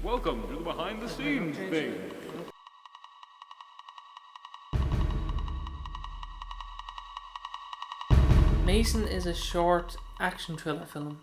Welcome to the behind the scenes thing. Mason is a short action thriller film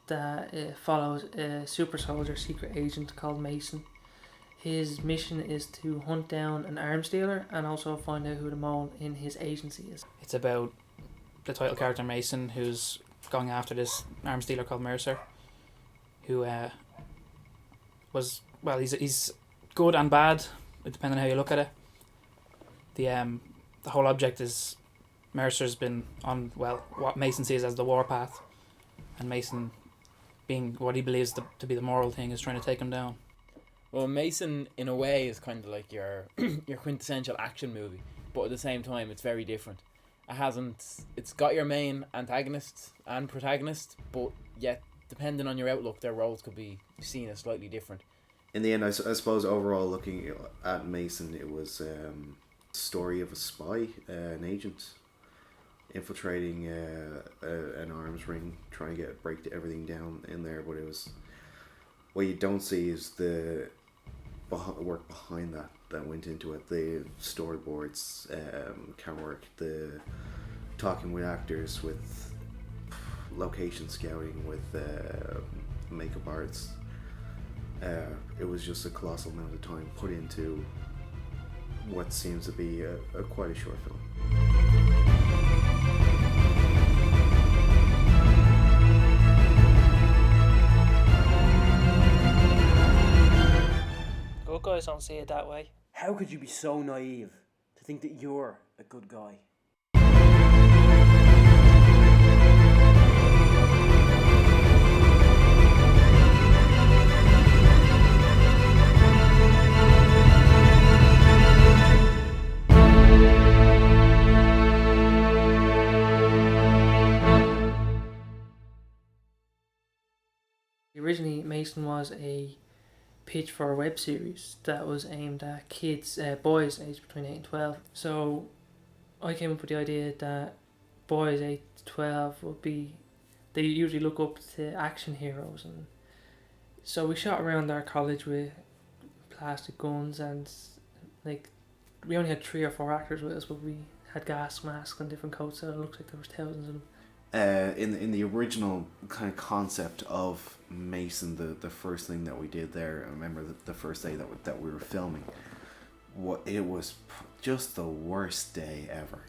that follows a super soldier secret agent called Mason. His mission is to hunt down an arms dealer and also find out who the mole in his agency is. It's about the title character Mason, who's going after this arms dealer called Mercer, who he's good and bad, depending on how you look at it. The whole object is Mercer's been on what Mason sees as the warpath, and Mason, being what he believes to be the moral thing, is trying to take him down. Well, Mason, in a way, is kind of like your your quintessential action movie, but at the same time, it's very different. It's got your main antagonist and protagonist, but yet, depending on your outlook, their roles could be seen as slightly different. In the end, I suppose overall, looking at Mason, it was a story of a spy, an agent, infiltrating an arms ring, trying to break everything down in there. But it was, what you don't see is the work behind that went into it. The storyboards, camera work, the talking with actors, with location scouting, with makeup artists. It was just a colossal amount of time put into what seems to be quite a short film. Good guys don't see it that way. How could you be so naive to think that you're a good guy? Originally, Mason was a pitch for a web series that was aimed at kids, boys aged between 8 and 12. So I came up with the idea that boys 8 to 12 they usually look up to action heroes, and so we shot around our college with plastic guns, and like we only had 3 or 4 actors with us, but we had gas masks and different coats, so it looks like there was thousands of them. In the original kind of concept of Mason, the first thing that we did there, I remember the first day that we were filming, it was just the worst day ever.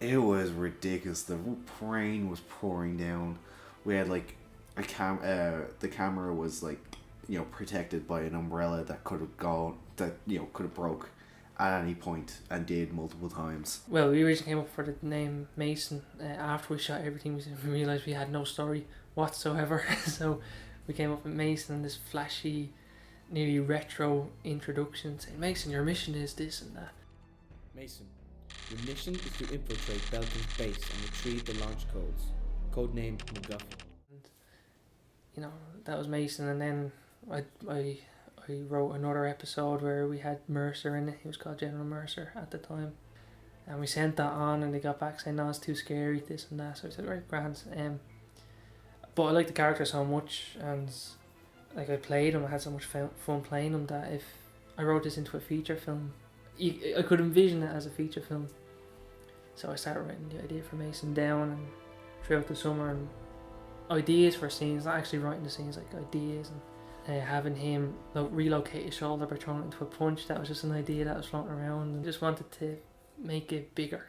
It was ridiculous. The rain was pouring down. We had like the camera was like, protected by an umbrella that could have broke at any point, and did multiple times. Well, we originally came up for the name Mason. After we shot everything, we realised we had no story whatsoever. So we came up with Mason, this flashy, nearly retro introduction, saying, Mason, your mission is this and that. Mason, your mission is to infiltrate Belkin's base and retrieve the launch codes. Codenamed MacGuffin. And, that was Mason, and then I wrote another episode where we had Mercer in it. He was called General Mercer at the time, and we sent that on, and they got back saying, no, it's too scary, this and that. So I said, right, grand. But I liked the character so much, and like I played him, I had so much fun playing him, that if I wrote this into a feature film, I could envision it as a feature film. So I started writing the idea for Mason down, and throughout the summer, and ideas for scenes, not actually writing the scenes, like ideas, and having him relocate his shoulder by throwing it into a punch. That was just an idea that was floating around, and just wanted to make it bigger.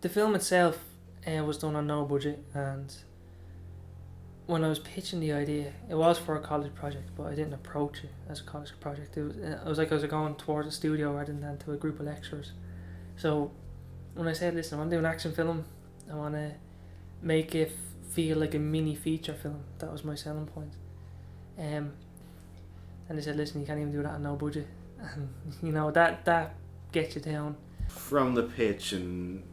The film itself was done on no budget, and when I was pitching the idea, it was for a college project, but I didn't approach it as a college project. It was like I was going towards a studio rather than to a group of lecturers. So when I said, listen, I want to do an action film, I want to make it feel like a mini feature film. That was my selling point. And they said, listen, you can't even do that on no budget. And that gets you down. From the pitch and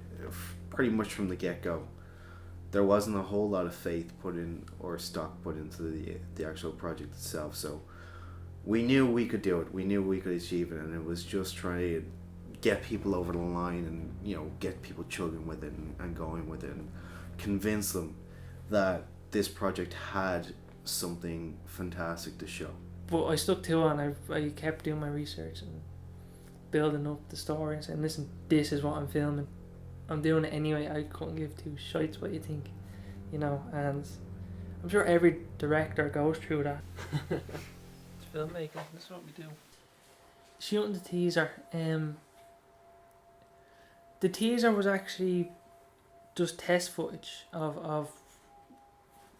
pretty much from the get-go, there wasn't a whole lot of faith put in or stock put into the actual project itself. So we knew we could do it. We knew we could achieve it, and it was just trying to get people over the line and, you know, get people chugging with it and going with it and convince them that this project had something fantastic to show. But I stuck to it, and I kept doing my research and building up the story and saying, listen, this is what I'm filming. I'm doing it anyway. I couldn't give two shites what you think, you know, and I'm sure every director goes through that. It's filmmaking, that's what we do. Shooting the teaser, the teaser was actually just test footage of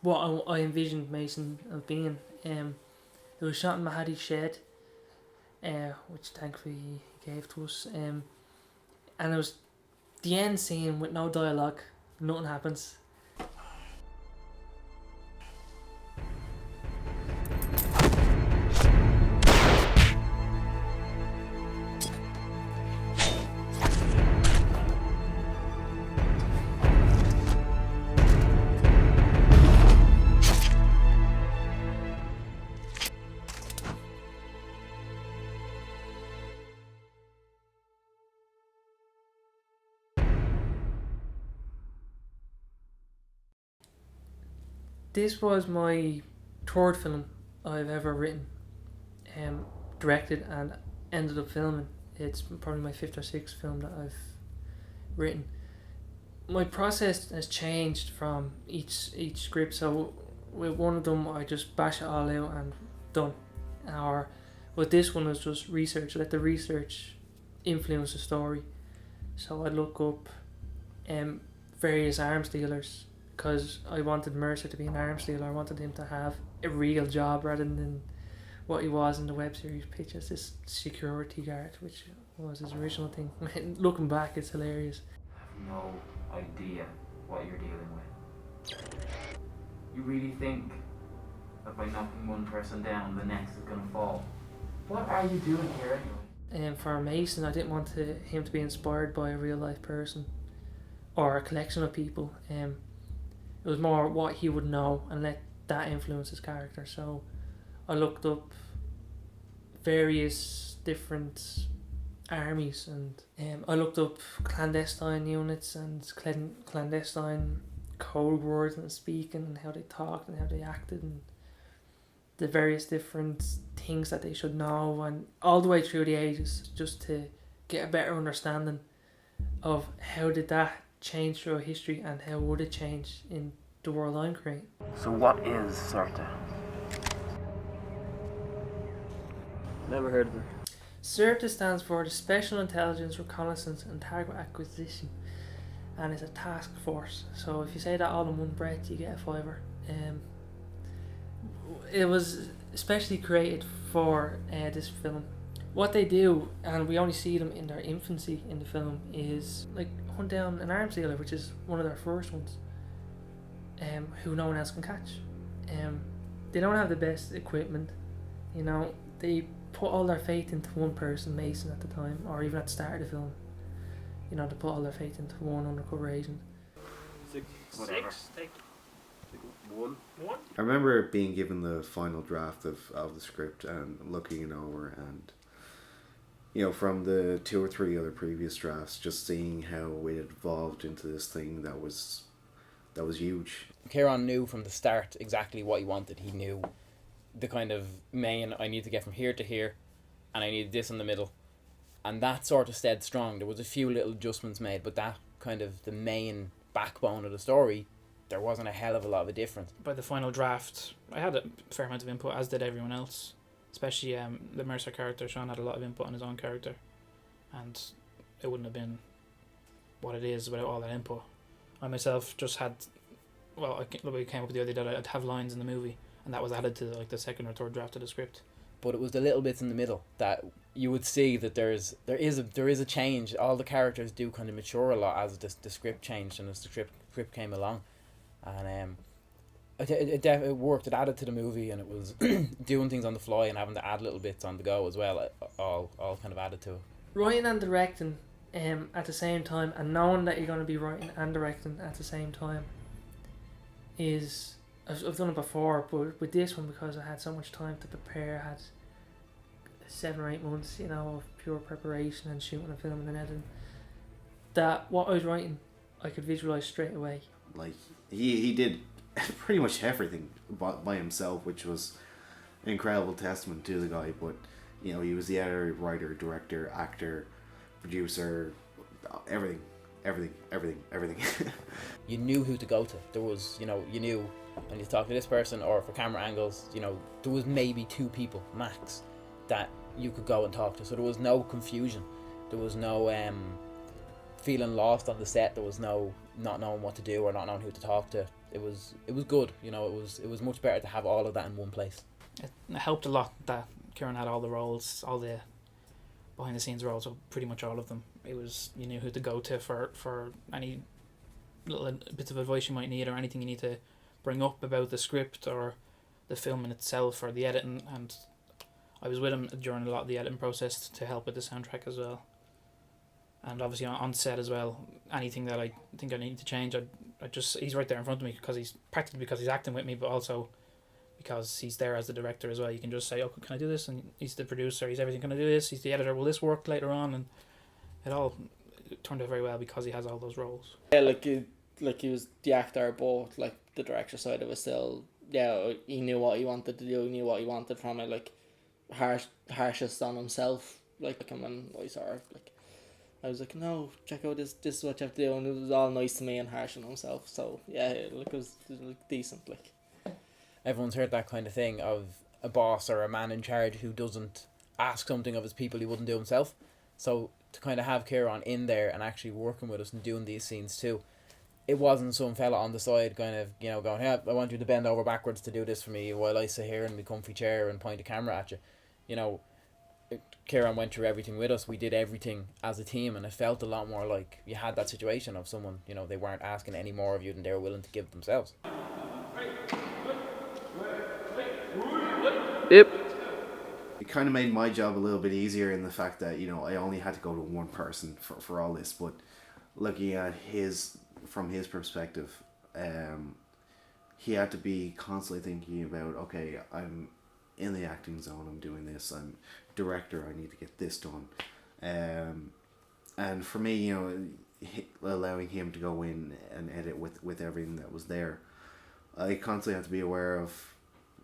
what I envisioned Mason of being. It was shot in Mahadi's shed, which thankfully he gave to us, and it was the end scene with no dialogue, nothing happens. This was my third film I've ever written, directed and ended up filming. It's probably my fifth or sixth film that I've written. My process has changed from each script, so with one of them I just bash it all out and done. Or with this one was just research, let the research influence the story. So I'd look up various arms dealers, because I wanted Mercer to be an arms dealer. I wanted him to have a real job rather than what he was in the web series pitch as this security guard, which was his original thing. Looking back, it's hilarious. I have no idea what you're dealing with. You really think that by knocking one person down, the next is going to fall? What are you doing here anyway? And for Mason, I didn't want him to be inspired by a real life person or a collection of people. It was more what he would know and let that influence his character. So I looked up various different armies, and I looked up clandestine units and clandestine code words and speaking and how they talked and how they acted and the various different things that they should know, and all the way through the ages, just to get a better understanding of how did that change through history and how would it change in the world I'm creating. So what is CERTA? Never heard of it. CERTA stands for the Special Intelligence Reconnaissance and Target Acquisition, and it's a task force. So if you say that all in one breath, you get a fiver. It was especially created for this film. What they do, and we only see them in their infancy in the film, is like hunt down an arms dealer, which is one of their first ones, who no one else can catch. They don't have the best equipment, you know. They put all their faith into one person, Mason at the time, or even at the start of the film. You know, they put all their faith into one undercover agent. Whatever. One. I remember being given the final draft of the script and looking it over, and you know, from the 2 or 3 other previous drafts, just seeing how it evolved into this thing that was huge. Ciaran knew from the start exactly what he wanted. He knew the kind of main, I need to get from here to here, and I need this in the middle, and that sort of stayed strong. There was a few little adjustments made, but that kind of the main backbone of the story, there wasn't a hell of a lot of a difference. By the final draft, I had a fair amount of input, as did everyone else. Especially the Mercer character. Sean had a lot of input on his own character, and it wouldn't have been what it is without all that input. I myself just had, well, I came up with the idea that I'd have lines in the movie, and that was added to like the second or third draft of the script. But it was the little bits in the middle that you would see that there is a change. All the characters do kind of mature a lot as the script changed and as the script came along, and it worked. It added to the movie, and it was doing things on the fly and having to add little bits on the go as well. All kind of added to it. Writing and directing at the same time, and knowing that you're going to be writing and directing at the same time, is, I've done it before, but with this one, because I had so much time to prepare, I had 7 or 8 months, of pure preparation and shooting and filming and editing, that what I was writing, I could visualize straight away. Like he did pretty much everything by himself, which was an incredible testament to the guy. But he was the editor, writer, director, actor, producer, everything. You knew who to go to. There was, you knew when you talk to this person, or for camera angles, there was maybe 2 people max that you could go and talk to. So there was no confusion. There was no feeling lost on the set. There was no not knowing what to do or not knowing who to talk to. It was good. It was much better to have all of that in one place. It helped a lot that Ciaran had all the roles, all the behind the scenes roles, so pretty much all of them. It was, you knew who to go to for any little bits of advice you might need, or anything you need to bring up about the script or the filming itself or the editing. And I was with him during a lot of the editing process to help with the soundtrack as well. And obviously on set as well, anything that I think I need to change, I just, he's right there in front of me, because he's acting with me, but also because he's there as the director as well. You can just say, oh, can I do this? And he's the producer, he's everything, can I do this? He's the editor, will this work later on? And it all turned out very well because he has all those roles. Yeah, like he was the actor, but like the director side of it still, yeah, he knew what he wanted to do, he knew what he wanted from it, like harshest on himself. Like when I saw her, like I was like, no, check out this is what you have to do, and it was all nice to me and harsh on himself. So yeah, it was decent. Like Everyone's heard that kind of thing of a boss or a man in charge who doesn't ask something of his people he wouldn't do himself. So to kind of have Ciaran in there and actually working with us and doing these scenes too, it wasn't some fella on the side kind of, going, hey, I want you to bend over backwards to do this for me while I sit here in my comfy chair and point a camera at you. Ciaran went through everything with us. We did everything as a team, and it felt a lot more like you had that situation of someone, they weren't asking any more of you than they were willing to give themselves. Yep. It kind of made my job a little bit easier in the fact that I only had to go to one person for all this. But looking at from his perspective, he had to be constantly thinking about, okay, I'm in the acting zone, I'm doing this, I'm director, I need to get this done. And for me, allowing him to go in and edit with everything that was there, I constantly have to be aware of,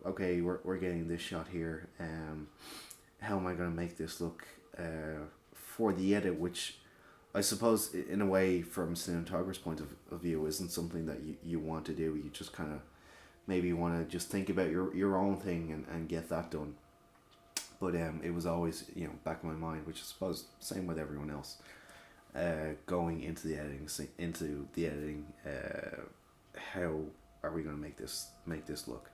okay, we're getting this shot here, how am I going to make this look for the edit, which I suppose in a way from cinematographer's point of view isn't something that you want to do. You just kind of maybe want to just think about your own thing and get that done. But it was always back in my mind, which I suppose same with everyone else, going into the editing, how are we going to make this look?